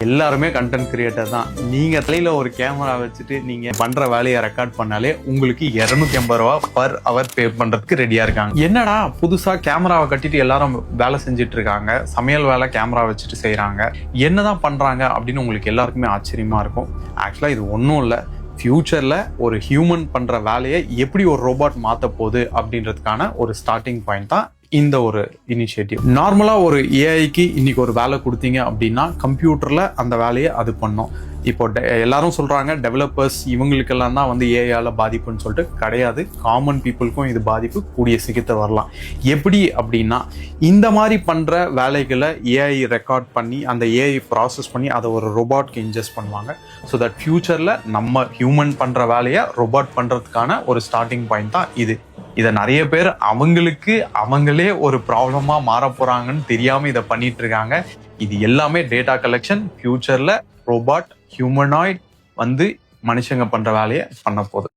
எல்லாருமே content creator தான். நீங்க தலையில ஒரு கேமரா வச்சுட்டு நீங்க பண்ற வேலையை ரெக்கார்ட் பண்ணாலே உங்களுக்கு 250 ரூபா பர் அவர் பே பண்றதுக்கு ரெடியா இருக்காங்க. என்னடா புதுசா கேமராவை கட்டிட்டு எல்லாரும் வேலை செஞ்சுட்டு இருக்காங்க, சமையல் வேலை கேமரா வச்சுட்டு செய்யறாங்க, என்னதான் பண்றாங்க அப்படின்னு உங்களுக்கு எல்லாருக்குமே ஆச்சரியமா இருக்கும். ஆக்சுவலா இது ஒன்றும் இல்லை, ஃபியூச்சர்ல ஒரு ஹியூமன் பண்ற வேலையை எப்படி ஒரு ரோபோட் மாத்த போகுது அப்படின்றதுக்கான ஒரு ஸ்டார்டிங் பாயிண்ட் தான் இந்த ஒரு இனிஷியேட்டிவ். நார்மலா ஒரு ஏஐக்கு இன்னைக்கு ஒரு வேலை கொடுத்தீங்க அப்படின்னா கம்ப்யூட்டர்ல அந்த வேலையை அது பண்ணும். இப்போ எல்லாரும் சொல்றாங்க டெவலப்பர்ஸ் இவங்களுக்கெல்லாம் தான் ஏஐயால பாதிப்புன்னு சொல்லிட்டு. கிடையாது, காமன் பீப்புளுக்கும் இது பாதிப்பு கூடிய சீக்கிரத்தில் வரலாம். எப்படி அப்படின்னா, இந்த மாதிரி பண்ற வேலைகளை ஏஐ ரெக்கார்ட் பண்ணி அந்த ஏஐ ப்ராசஸ் பண்ணி அதை ஒரு ரோபோட்க்கு இன்ஜெஸ்ட் பண்ணுவாங்க. ஸோ தட் ஃபியூச்சர்ல நம்ம ஹியூமன் பண்ற வேலையை ரோபோட் பண்றதுக்கான ஒரு ஸ்டார்டிங் பாயிண்ட் தான் இது. இதை நிறைய பேர் அவங்களே ஒரு ப்ராப்ளமா மாற போறாங்கன்னு தெரியாம இதை பண்ணிட்டு இருக்காங்க. இது எல்லாமே டேட்டா கலெக்ஷன். ஃபியூச்சர்ல ரோபோட் ஹியூமனாய்ட் மனுஷங்க பண்ற வேலையை பண்ண போகுது.